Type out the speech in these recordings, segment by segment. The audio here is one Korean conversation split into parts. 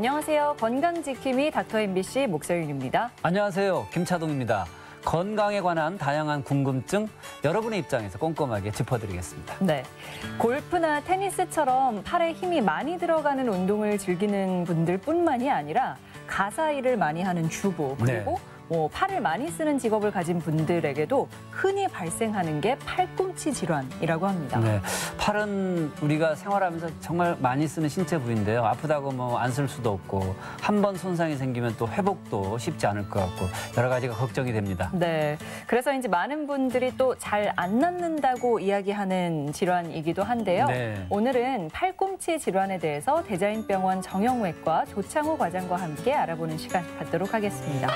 안녕하세요. 건강지킴이 닥터 MBC 목서윤입니다. 안녕하세요. 김차동입니다. 건강에 관한 다양한 궁금증 여러분의 입장에서 꼼꼼하게 짚어드리겠습니다. 네, 골프나 테니스처럼 팔에 힘이 많이 들어가는 운동을 즐기는 분들뿐만이 아니라 가사 일을 많이 하는 주부 그리고 팔을 많이 쓰는 직업을 가진 분들에게도 흔히 발생하는 게 팔꿈치 질환이라고 합니다. 네, 팔은 우리가 생활하면서 정말 많이 쓰는 신체 부위인데요. 아프다고 안 쓸 수도 없고 한 번 손상이 생기면 또 회복도 쉽지 않을 것 같고 여러 가지가 걱정이 됩니다. 네, 그래서 이제 많은 분들이 또 잘 안 낫는다고 이야기하는 질환이기도 한데요. 네. 오늘은 팔꿈치 질환에 대해서 대자연병원 정형외과 조창호 과장과 함께 알아보는 시간 갖도록 하겠습니다.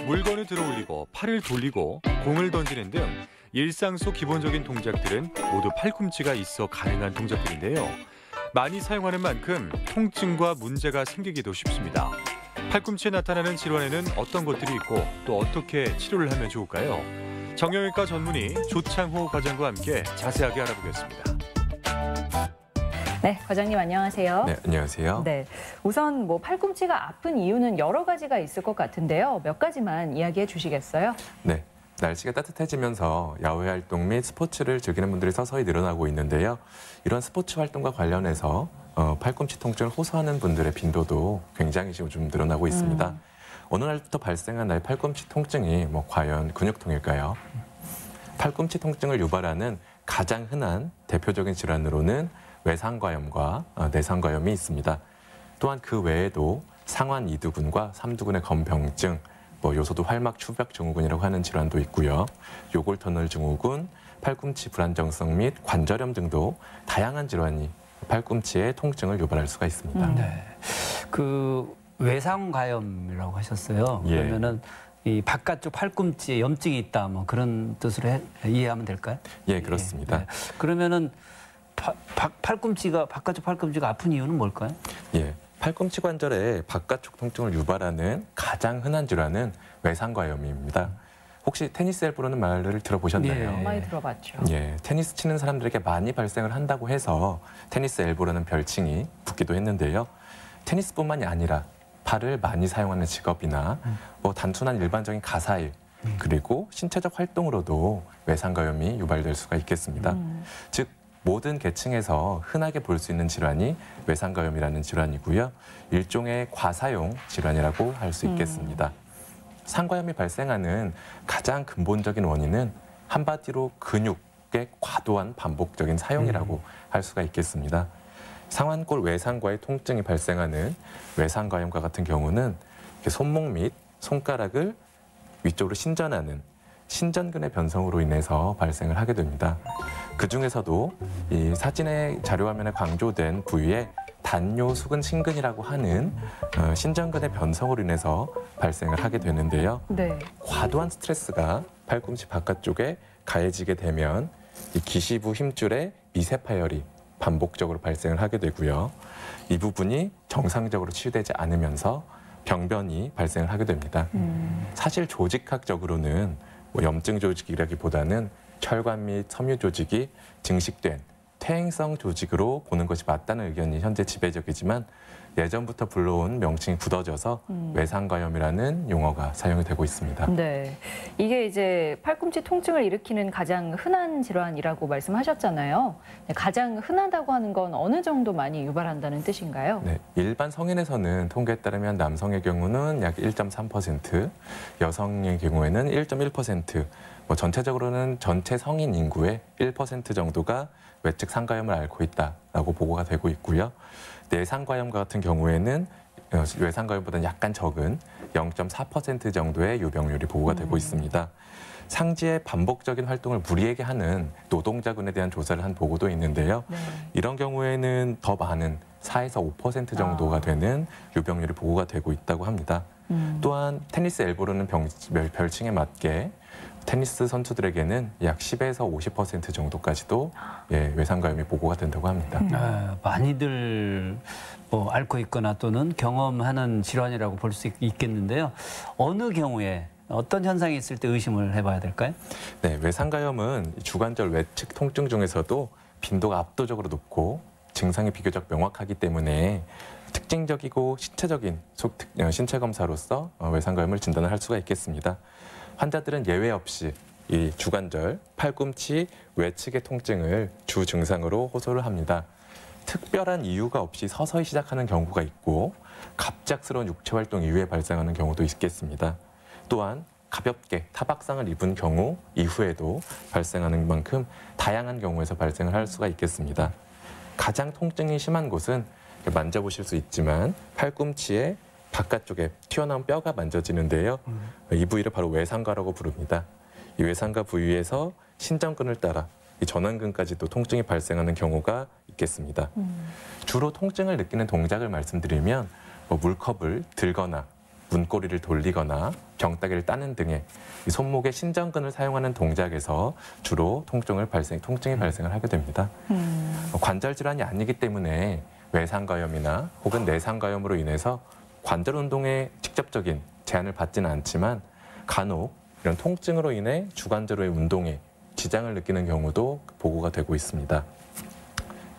물건을 들어올리고 팔을 돌리고 공을 던지는 등 일상 속 기본적인 동작들은 모두 팔꿈치가 있어 가능한 동작들인데요. 많이 사용하는 만큼 통증과 문제가 생기기도 쉽습니다. 팔꿈치에 나타나는 질환에는 어떤 것들이 있고 또 어떻게 치료를 하면 좋을까요? 정형외과 전문의 조창호 과장과 함께 자세하게 알아보겠습니다. 네, 과장님 안녕하세요. 네, 안녕하세요. 네, 우선 팔꿈치가 아픈 이유는 여러 가지가 있을 것 같은데요. 몇 가지만 이야기해 주시겠어요? 네, 날씨가 따뜻해지면서 야외 활동 및 스포츠를 즐기는 분들이 서서히 늘어나고 있는데요. 이런 스포츠 활동과 관련해서 팔꿈치 통증을 호소하는 분들의 빈도도 굉장히 지금 좀 늘어나고 있습니다. 어느 날부터 발생한 나의 팔꿈치 통증이 과연 근육통일까요? 팔꿈치 통증을 유발하는 가장 흔한 대표적인 질환으로는 외상과염과 내상과염이 있습니다. 또한 그 외에도 상완 이두근과 삼두근의 검병증, 요소도 활막 추벽 증후군이라고 하는 질환도 있고요. 요골 터널 증후군, 팔꿈치 불안정성 및 관절염 등도 다양한 질환이 팔꿈치의 통증을 유발할 수가 있습니다. 네, 그 외상과염이라고 하셨어요. 예. 그러면은 이 바깥쪽 팔꿈치에 염증이 있다, 그런 뜻으로 이해하면 될까요? 예, 그렇습니다. 네. 그러면은 바깥쪽 팔꿈치가 아픈 이유는 뭘까요? 예, 팔꿈치 관절의 바깥쪽 통증을 유발하는 가장 흔한 질환은 외상과염입니다. 혹시 테니스 엘보라는 말을 들어보셨나요? 예. 많이 들어봤죠. 예, 테니스 치는 사람들에게 많이 발생을 한다고 해서 테니스 엘보라는 별칭이 붙기도 했는데요. 테니스뿐만이 아니라 팔을 많이 사용하는 직업이나 단순한 일반적인 가사일 그리고 신체적 활동으로도 외상과염이 유발될 수가 있겠습니다. 즉 모든 계층에서 흔하게 볼 수 있는 질환이 외상과염이라는 질환이고요. 일종의 과사용 질환이라고 할 수 있겠습니다. 상과염이 발생하는 가장 근본적인 원인은 한마디로 근육의 과도한 반복적인 사용이라고 할 수가 있겠습니다. 상완골 외상과의 통증이 발생하는 외상과염과 같은 경우는 손목 및 손가락을 위쪽으로 신전하는 신전근의 변성으로 인해서 발생을 하게 됩니다. 그중에서도 이 사진의 자료화면에 강조된 부위에 단뇨수근 신근이라고 하는 신전근의 변성으로 인해서 발생을 하게 되는데요. 네. 과도한 스트레스가 팔꿈치 바깥쪽에 가해지게 되면 이 기시부 힘줄의 미세 파열이 반복적으로 발생을 하게 되고요. 이 부분이 정상적으로 치유되지 않으면서 병변이 발생을 하게 됩니다. 사실 조직학적으로는 염증 조직이라기보다는 혈관 및 섬유 조직이 증식된 퇴행성 조직으로 보는 것이 맞다는 의견이 현재 지배적이지만 예전부터 불러온 명칭이 굳어져서 외상과염이라는 용어가 사용이 되고 있습니다. 네, 이게 이제 팔꿈치 통증을 일으키는 가장 흔한 질환이라고 말씀하셨잖아요. 네, 가장 흔하다고 하는 건 어느 정도 많이 유발한다는 뜻인가요? 네, 일반 성인에서는 통계에 따르면 남성의 경우는 약 1.3%, 여성의 경우에는 1.1%, 전체적으로는 전체 성인 인구의 1% 정도가 외측 상과염을 앓고 있다라고 보고가 되고 있고요. 내상과염과 같은 경우에는 외상과염보다는 약간 적은 0.4% 정도의 유병률이 보고가 되고 있습니다. 상지의 반복적인 활동을 무리하게 하는 노동자군에 대한 조사를 한 보고도 있는데요. 네. 이런 경우에는 더 많은 4에서 5% 정도가 되는 유병률이 보고가 되고 있다고 합니다. 또한 테니스 엘보라는 별칭에 맞게 테니스 선수들에게는 약 10에서 50% 정도까지도 외상과염이 보고가 된다고 합니다. 많이들 앓고 있거나 또는 경험하는 질환이라고 볼 수 있겠는데요. 어느 경우에 어떤 현상이 있을 때 의심을 해봐야 될까요? 네, 외상과염은 주관절 외측 통증 중에서도 빈도가 압도적으로 높고 증상이 비교적 명확하기 때문에 특징적이고 신체적인 신체 검사로서 외상감염을 진단을 할 수가 있겠습니다. 환자들은 예외 없이 이 주관절, 팔꿈치, 외측의 통증을 주 증상으로 호소를 합니다. 특별한 이유가 없이 서서히 시작하는 경우가 있고 갑작스러운 육체 활동 이후에 발생하는 경우도 있겠습니다. 또한 가볍게 타박상을 입은 경우 이후에도 발생하는 만큼 다양한 경우에서 발생을 할 수가 있겠습니다. 가장 통증이 심한 곳은 만져보실 수 있지만 팔꿈치의 바깥쪽에 튀어나온 뼈가 만져지는데요. 이 부위를 바로 외상가라고 부릅니다. 이 외상가 부위에서 신전근을 따라 이 전완근까지도 통증이 발생하는 경우가 있겠습니다. 주로 통증을 느끼는 동작을 말씀드리면 물컵을 들거나 문고리를 돌리거나 병따개를 따는 등의 이 손목의 신전근을 사용하는 동작에서 주로 통증이 발생을 하게 됩니다. 관절 질환이 아니기 때문에 외상가염이나 혹은 내상가염으로 인해서 관절 운동에 직접적인 제한을 받지는 않지만 간혹 이런 통증으로 인해 주관절의 운동에 지장을 느끼는 경우도 보고가 되고 있습니다.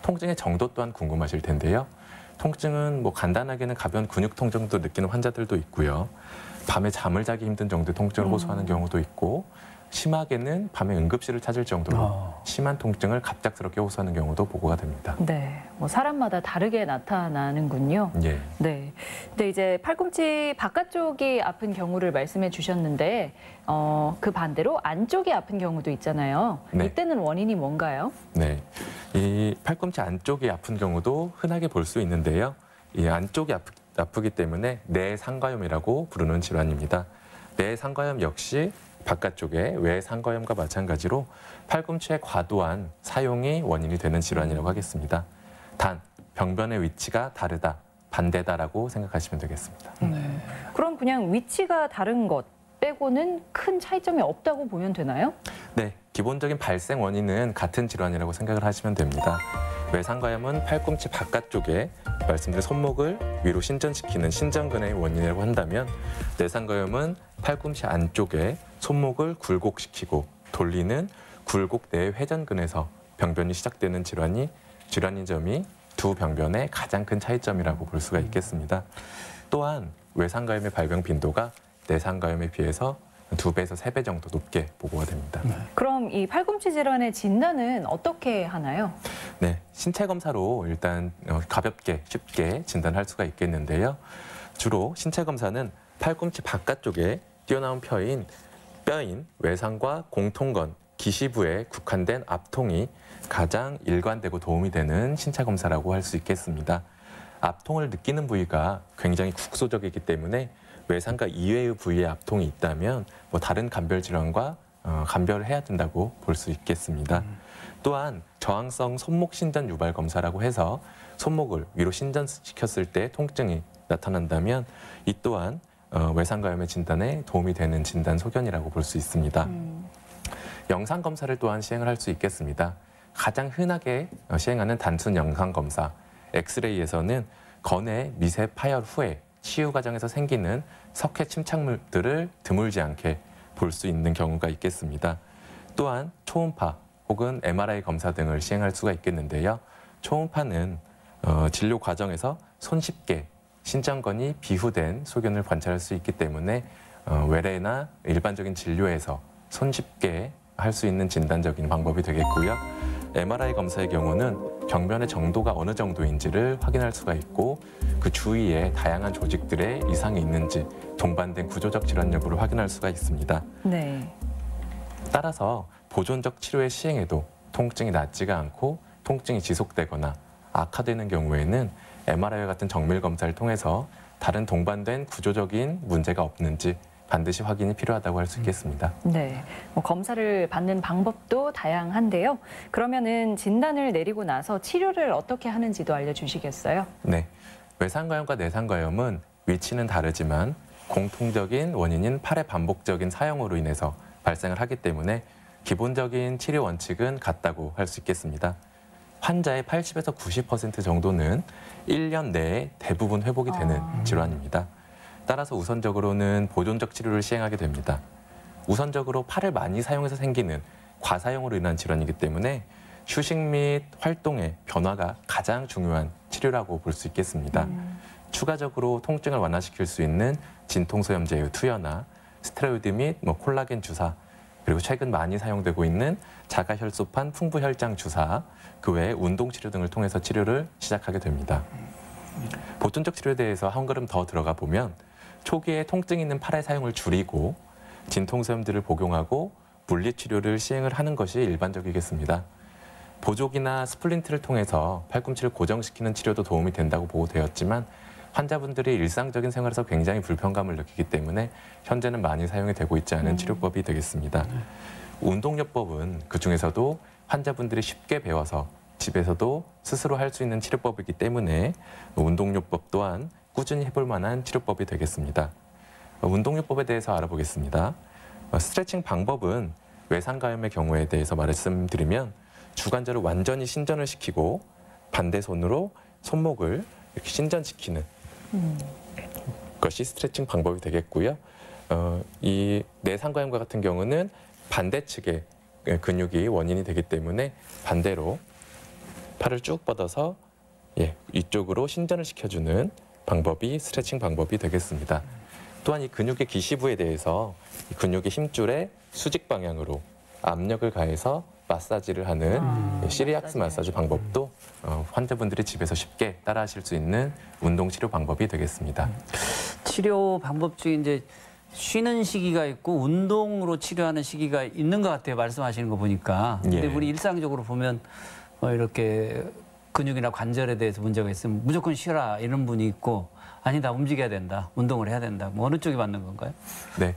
통증의 정도 또한 궁금하실 텐데요. 통증은 간단하게는 가벼운 근육통 정도 느끼는 환자들도 있고요. 밤에 잠을 자기 힘든 정도의 통증을 호소하는 경우도 있고 심하게는 밤에 응급실을 찾을 정도로 심한 통증을 갑작스럽게 호소하는 경우도 보고가 됩니다. 네, 사람마다 다르게 나타나는군요. 예. 네. 근데 이제 팔꿈치 바깥쪽이 아픈 경우를 말씀해 주셨는데 그 반대로 안쪽이 아픈 경우도 있잖아요. 네. 이때는 원인이 뭔가요? 네, 이 팔꿈치 안쪽이 아픈 경우도 흔하게 볼 수 있는데요. 이 안쪽이 아프기 때문에 내상가염이라고 부르는 질환입니다. 내상가염 역시 바깥쪽의 외상가염과 마찬가지로 팔꿈치의 과도한 사용이 원인이 되는 질환이라고 하겠습니다. 단, 병변의 위치가 다르다, 반대다라고 생각하시면 되겠습니다. 그럼 그냥 위치가 다른 것 빼고는 큰 차이점이 없다고 보면 되나요? 네, 기본적인 발생 원인은 같은 질환이라고 생각을 하시면 됩니다. 외상가염은 팔꿈치 바깥쪽에 말씀드린 손목을 위로 신전시키는 신전근의 원인이라고 한다면 내상가염은 팔꿈치 안쪽에 손목을 굴곡시키고 돌리는 굴곡 내 회전근에서 병변이 시작되는 질환인 점이 두 병변의 가장 큰 차이점이라고 볼 수가 있겠습니다. 또한 외상가염의 발병 빈도가 내상가염에 비해서 2배에서 3배 정도 높게 보고가 됩니다. 그럼 이 팔꿈치 질환의 진단은 어떻게 하나요? 네, 신체 검사로 일단 가볍게 쉽게 진단할 수가 있겠는데요. 주로 신체 검사는 팔꿈치 바깥쪽에 튀어나온 뼈인 외상과 공통건, 기시부에 국한된 압통이 가장 일관되고 도움이 되는 신체 검사라고 할 수 있겠습니다. 압통을 느끼는 부위가 굉장히 국소적이기 때문에 외상가 이외의 부위에 압통이 있다면 다른 간별 질환과 간별을 해야 된다고 볼 수 있겠습니다. 또한 저항성 손목 신전 유발 검사라고 해서 손목을 위로 신전시켰을 때 통증이 나타난다면 이 또한 외상가염의 진단에 도움이 되는 진단 소견이라고 볼 수 있습니다. 영상 검사를 또한 시행을 할 수 있겠습니다. 가장 흔하게 시행하는 단순 영상 검사, 엑스레이에서는 건의 미세 파열 후에 치유 과정에서 생기는 석회 침착물들을 드물지 않게 볼 수 있는 경우가 있겠습니다. 또한 초음파 혹은 MRI 검사 등을 시행할 수가 있겠는데요. 초음파는 진료 과정에서 손쉽게 신전건이 비후된 소견을 관찰할 수 있기 때문에 외래나 일반적인 진료에서 손쉽게 할 수 있는 진단적인 방법이 되겠고요. MRI 검사의 경우는 병변의 정도가 어느 정도인지를 확인할 수가 있고 그 주위에 다양한 조직들의 이상이 있는지 동반된 구조적 질환 여부를 확인할 수가 있습니다. 네. 따라서 보존적 치료의 시행에도 통증이 낫지가 않고 통증이 지속되거나 악화되는 경우에는 MRI와 같은 정밀 검사를 통해서 다른 동반된 구조적인 문제가 없는지 반드시 확인이 필요하다고 할 수 있겠습니다. 네, 검사를 받는 방법도 다양한데요. 그러면은 진단을 내리고 나서 치료를 어떻게 하는지도 알려주시겠어요? 네, 외상가염과 내상가염은 위치는 다르지만 공통적인 원인인 팔의 반복적인 사용으로 인해서 발생을 하기 때문에 기본적인 치료 원칙은 같다고 할 수 있겠습니다. 환자의 80에서 90% 정도는 1년 내에 대부분 회복이 되는 질환입니다. 따라서 우선적으로는 보존적 치료를 시행하게 됩니다. 우선적으로 팔을 많이 사용해서 생기는 과사용으로 인한 질환이기 때문에 휴식 및 활동의 변화가 가장 중요한 치료라고 볼 수 있겠습니다. 추가적으로 통증을 완화시킬 수 있는 진통소염제의 투여나 스테로이드 및 콜라겐 주사, 그리고 최근 많이 사용되고 있는 자가혈소판 풍부혈장 주사, 그 외에 운동치료 등을 통해서 치료를 시작하게 됩니다. 보존적 치료에 대해서 한 걸음 더 들어가 보면 초기에 통증 있는 팔의 사용을 줄이고 진통소염제를 복용하고 물리치료를 시행을 하는 것이 일반적이겠습니다. 보조기나 스플린트를 통해서 팔꿈치를 고정시키는 치료도 도움이 된다고 보고되었지만 환자분들이 일상적인 생활에서 굉장히 불편감을 느끼기 때문에 현재는 많이 사용이 되고 있지 않은 치료법이 되겠습니다. 운동요법은 그중에서도 환자분들이 쉽게 배워서 집에서도 스스로 할 수 있는 치료법이기 때문에 운동요법 또한 꾸준히 해볼 만한 치료법이 되겠습니다. 운동요법에 대해서 알아보겠습니다. 스트레칭 방법은 외상가염의 경우에 대해서 말씀드리면 주관절을 완전히 신전을 시키고 반대 손으로 손목을 이렇게 신전시키는 것이 스트레칭 방법이 되겠고요. 이 내상가염과 같은 경우는 반대측의 근육이 원인이 되기 때문에 반대로 팔을 쭉 뻗어서 이쪽으로 신전을 시켜주는 방법이 스트레칭 방법이 되겠습니다. 또한 이 근육의 기시부에 대해서 이 근육의 힘줄에 수직 방향으로 압력을 가해서 마사지를 하는 시리악스 마사지 방법도 환자분들이 집에서 쉽게 따라하실 수 있는 운동 치료 방법이 되겠습니다. 치료 방법 중에 이제 쉬는 시기가 있고 운동으로 치료하는 시기가 있는 것 같아요. 말씀하시는 거 보니까. 근데 우리 일상적으로 보면 이렇게 근육이나 관절에 대해서 문제가 있으면 무조건 쉬라 이런 분이 있고 아니다 움직여야 된다 운동을 해야 된다 뭐 어느 쪽이 맞는 건가요? 네,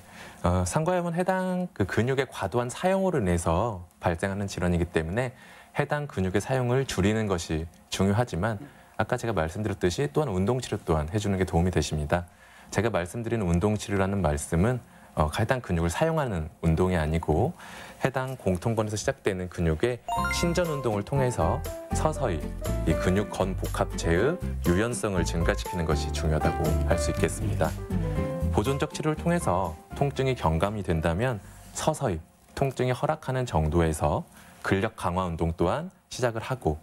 상가염은 해당 근육의 과도한 사용으로 인해서 발생하는 질환이기 때문에 해당 근육의 사용을 줄이는 것이 중요하지만 아까 제가 말씀드렸듯이 또한 운동치료 또한 해주는 게 도움이 되십니다. 제가 말씀드리는 운동치료라는 말씀은 해당 근육을 사용하는 운동이 아니고 해당 공통건에서 시작되는 근육의 신전 운동을 통해서 서서히 이 근육 건 복합체의 유연성을 증가시키는 것이 중요하다고 할 수 있겠습니다. 보존적 치료를 통해서 통증이 경감이 된다면 서서히 통증이 허락하는 정도에서 근력 강화 운동 또한 시작을 하고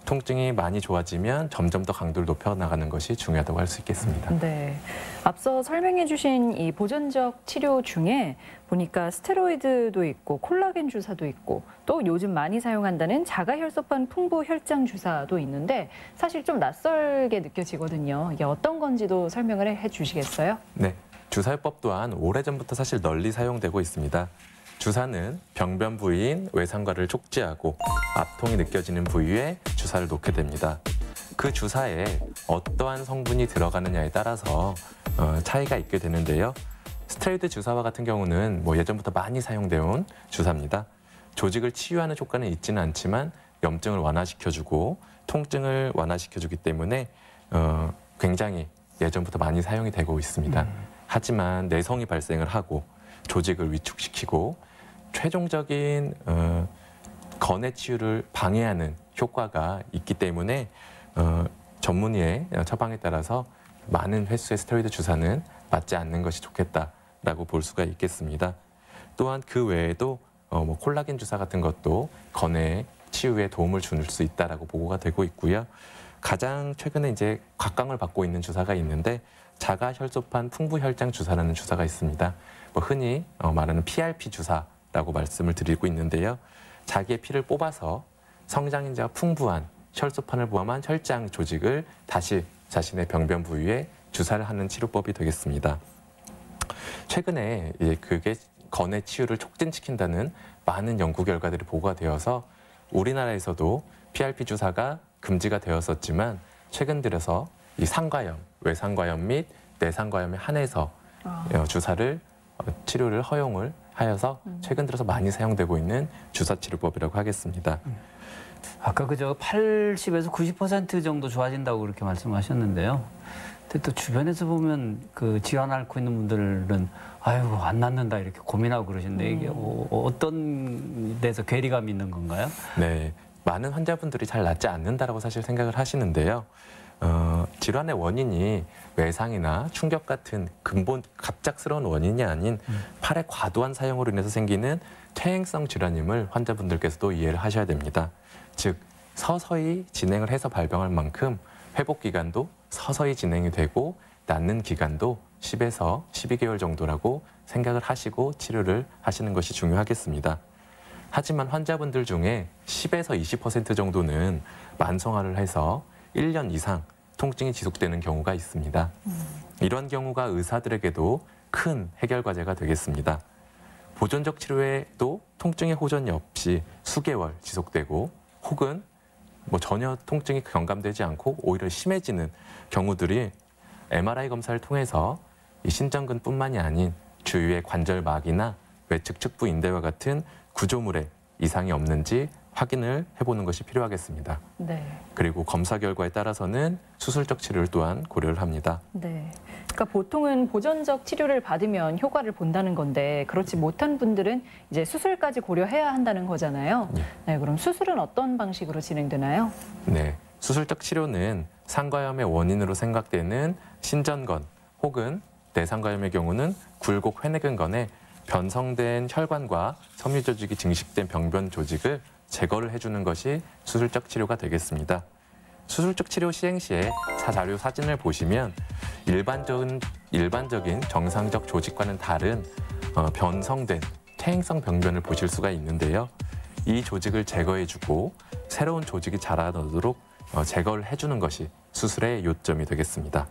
통증이 많이 좋아지면 점점 더 강도를 높여나가는 것이 중요하다고 할 수 있겠습니다. 네, 앞서 설명해 주신 이 보존적 치료 중에 보니까 스테로이드도 있고 콜라겐 주사도 있고 또 요즘 많이 사용한다는 자가혈소판 풍부혈장 주사도 있는데 사실 좀 낯설게 느껴지거든요. 이게 어떤 건지도 설명을 해 주시겠어요? 네, 주사요법 또한 오래전부터 사실 널리 사용되고 있습니다. 주사는 병변 부위인 외상관을 촉지하고 압통이 느껴지는 부위에 주사를 놓게 됩니다. 그 주사에 어떠한 성분이 들어가느냐에 따라서 차이가 있게 되는데요. 스테로이드 주사와 같은 경우는 예전부터 많이 사용되어 온 주사입니다. 조직을 치유하는 효과는 있지는 않지만 염증을 완화시켜주고 통증을 완화시켜주기 때문에 굉장히 예전부터 많이 사용이 되고 있습니다. 하지만 내성이 발생을 하고 조직을 위축시키고 최종적인 건의 치유를 방해하는 효과가 있기 때문에 전문의의 처방에 따라서 많은 횟수의 스테로이드 주사는 맞지 않는 것이 좋겠다라고 볼 수가 있겠습니다. 또한 그 외에도 콜라겐 주사 같은 것도 건의 치유에 도움을 줄 수 있다라고 보고가 되고 있고요. 가장 최근에 이제 각광을 받고 있는 주사가 있는데 자가혈소판 풍부혈장 주사라는 주사가 있습니다. 흔히 말하는 PRP 주사라고 말씀을 드리고 있는데요. 자기의 피를 뽑아서 성장인자가 풍부한 혈소판을 포함한 혈장 조직을 다시 자신의 병변 부위에 주사를 하는 치료법이 되겠습니다. 최근에 그게 건의 치유를 촉진시킨다는 많은 연구 결과들이 보고가 되어서 우리나라에서도 PRP 주사가 금지가 되었었지만 최근 들어서 이 상가염, 외상가염 및 내상가염에 한해서 주사를 치료를 허용을 하여서 최근 들어서 많이 사용되고 있는 주사 치료법이라고 하겠습니다. 아까 그저 80에서 90% 정도 좋아진다고 그렇게 말씀하셨는데요. 근데 또 주변에서 보면 그 질환 앓고 있는 분들은 아이고 안 낫는다 이렇게 고민하고 그러시는데 이게 어떤 데서 괴리감이 있는 건가요? 네, 많은 환자분들이 잘 낫지 않는다라고 사실 생각을 하시는데요. 질환의 원인이 외상이나 충격 같은 근본 갑작스러운 원인이 아닌 팔의 과도한 사용으로 인해서 생기는 퇴행성 질환임을 환자분들께서도 이해를 하셔야 됩니다. 즉 서서히 진행을 해서 발병할 만큼 회복 기간도 서서히 진행이 되고 낫는 기간도 10에서 12개월 정도라고 생각을 하시고 치료를 하시는 것이 중요하겠습니다. 하지만 환자분들 중에 10에서 20% 정도는 만성화를 해서 1년 이상 통증이 지속되는 경우가 있습니다. 이런 경우가 의사들에게도 큰 해결 과제가 되겠습니다. 보존적 치료에도 통증의 호전이 없이 수개월 지속되고 혹은 전혀 통증이 경감되지 않고 오히려 심해지는 경우들이 MRI 검사를 통해서 이 신전근뿐만이 아닌 주위의 관절막이나 외측 측부 인대와 같은 구조물에 이상이 없는지 확인을 해보는 것이 필요하겠습니다. 네. 그리고 검사 결과에 따라서는 수술적 치료를 또한 고려를 합니다. 네. 그러니까 보통은 보존적 치료를 받으면 효과를 본다는 건데 그렇지 못한 분들은 이제 수술까지 고려해야 한다는 거잖아요. 네, 그럼 수술은 어떤 방식으로 진행되나요? 네, 수술적 치료는 상과염의 원인으로 생각되는 신전건 혹은 내상과염의 경우는 굴곡 회내근건에 변성된 혈관과 섬유 조직이 증식된 병변 조직을 제거를 해주는 것이 수술적 치료가 되겠습니다. 수술적 치료 시행 시에 자료 사진을 보시면 일반적인 정상적 조직과는 다른 변성된 퇴행성 병변을 보실 수가 있는데요. 이 조직을 제거해주고 새로운 조직이 자라나도록 제거를 해주는 것이 수술의 요점이 되겠습니다.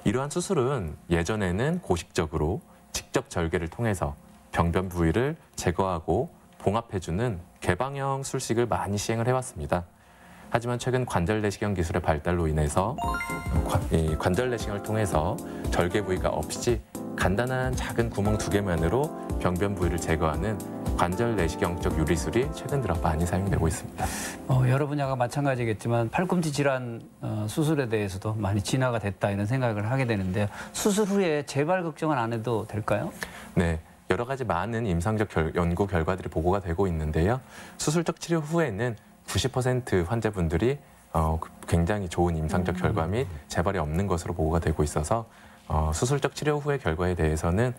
이러한 수술은 예전에는 고식적으로 직접 절개를 통해서 병변 부위를 제거하고 봉합해주는 개방형 술식을 많이 시행을 해왔습니다. 하지만 최근 관절 내시경 기술의 발달로 인해서 관절 내시경을 통해서 절개 부위가 없이 간단한 작은 구멍 2개만으로 병변 부위를 제거하는 관절 내시경적 유리술이 최근 들어 많이 사용되고 있습니다. 여러 분야가 마찬가지겠지만 팔꿈치 질환 수술에 대해서도 많이 진화가 됐다 이런 생각을 하게 되는데요. 수술 후에 재발 걱정은 안 해도 될까요? 네. 여러 가지 많은 임상적 연구 결과들이 보고가 되고 있는데요. 수술적 치료 후에는 90% 환자분들이 굉장히 좋은 임상적 결과 및 재발이 없는 것으로 보고가 되고 있어서 수술적 치료 후의 결과에 대해서는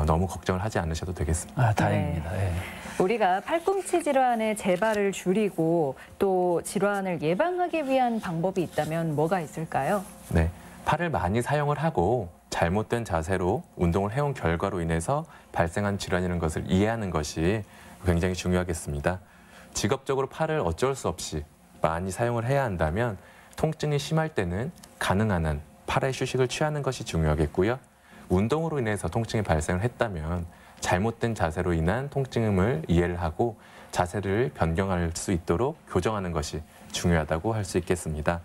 너무 걱정을 하지 않으셔도 되겠습니다. 다행입니다. 네. 네. 우리가 팔꿈치 질환의 재발을 줄이고 또 질환을 예방하기 위한 방법이 있다면 뭐가 있을까요? 네, 팔을 많이 사용을 하고 잘못된 자세로 운동을 해온 결과로 인해서 발생한 질환이라는 것을 이해하는 것이 굉장히 중요하겠습니다. 직업적으로 팔을 어쩔 수 없이 많이 사용을 해야 한다면 통증이 심할 때는 가능한 한 팔의 휴식을 취하는 것이 중요하겠고요. 운동으로 인해서 통증이 발생을 했다면 잘못된 자세로 인한 통증임을 이해를 하고 자세를 변경할 수 있도록 교정하는 것이 중요하다고 할 수 있겠습니다.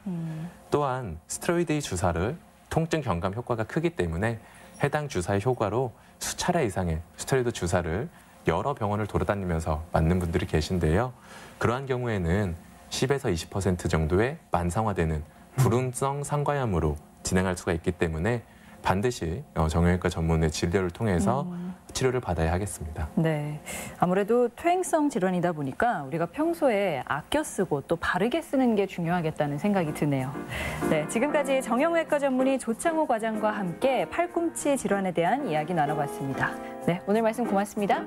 또한 스테로이드 주사를 통증 경감 효과가 크기 때문에 해당 주사의 효과로 수차례 이상의 스테로이드 주사를 여러 병원을 돌아다니면서 맞는 분들이 계신데요. 그러한 경우에는 10에서 20% 정도의 만성화되는 불운성 상과염으로 진행할 수가 있기 때문에 반드시 정형외과 전문의 진료를 통해서 치료를 받아야 하겠습니다. 네, 아무래도 퇴행성 질환이다 보니까 우리가 평소에 아껴 쓰고 또 바르게 쓰는 게 중요하겠다는 생각이 드네요. 네, 지금까지 정형외과 전문의 조창호 과장과 함께 팔꿈치 질환에 대한 이야기 나눠봤습니다. 네, 오늘 말씀 고맙습니다.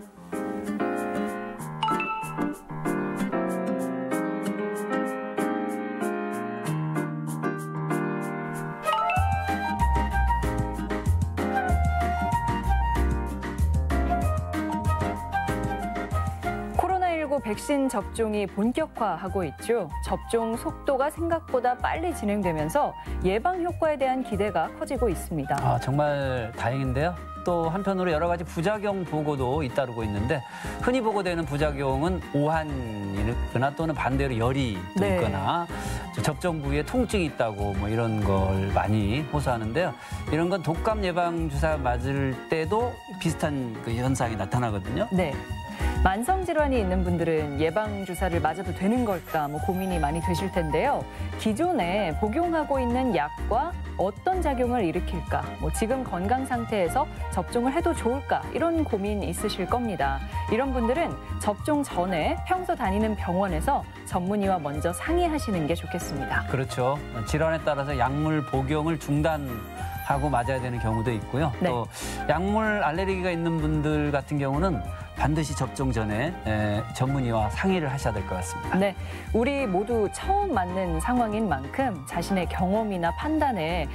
백신 접종이 본격화하고 있죠. 접종 속도가 생각보다 빨리 진행되면서 예방 효과에 대한 기대가 커지고 있습니다. 정말 다행인데요. 또 한편으로 여러 가지 부작용 보고도 잇따르고 있는데 흔히 보고되는 부작용은 오한이거나 또는 반대로 열이 있거나 접종 부위에 통증이 있다고 이런 걸 많이 호소하는데요. 이런 건 독감 예방 주사 맞을 때도 비슷한 그 현상이 나타나거든요. 네. 만성 질환이 있는 분들은 예방 주사를 맞아도 되는 걸까 고민이 많이 되실 텐데요. 기존에 복용하고 있는 약과 어떤 작용을 일으킬까, 지금 건강 상태에서 접종을 해도 좋을까 이런 고민 있으실 겁니다. 이런 분들은 접종 전에 평소 다니는 병원에서 전문의와 먼저 상의하시는 게 좋겠습니다. 그렇죠. 질환에 따라서 약물 복용을 중단하고 맞아야 되는 경우도 있고요. 또 약물 알레르기가 있는 분들 같은 경우는 반드시 접종 전에 전문의와 상의를 하셔야 될 것 같습니다. 네, 우리 모두 처음 맞는 상황인 만큼 자신의 경험이나 판단에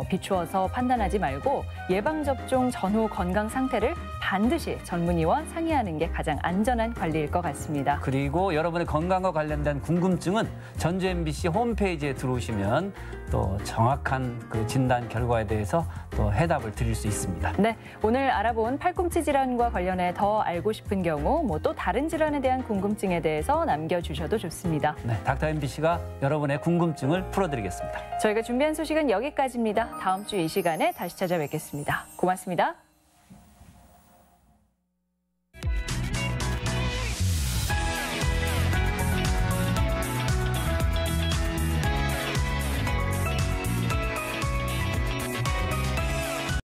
비추어서 판단하지 말고 예방접종 전후 건강 상태를 반드시 전문의와 상의하는 게 가장 안전한 관리일 것 같습니다. 그리고 여러분의 건강과 관련된 궁금증은 전주 MBC 홈페이지에 들어오시면 또 정확한 그 진단 결과에 대해서 또 해답을 드릴 수 있습니다. 네, 오늘 알아본 팔꿈치 질환과 관련해 더 알고 싶은 경우 또 다른 질환에 대한 궁금증에 대해서 남겨주셔도 좋습니다. 네, 닥터 MBC가 여러분의 궁금증을 풀어드리겠습니다. 저희가 준비한 소식은 여기까지입니다. 다음 주 이 시간에 다시 찾아뵙겠습니다. 고맙습니다.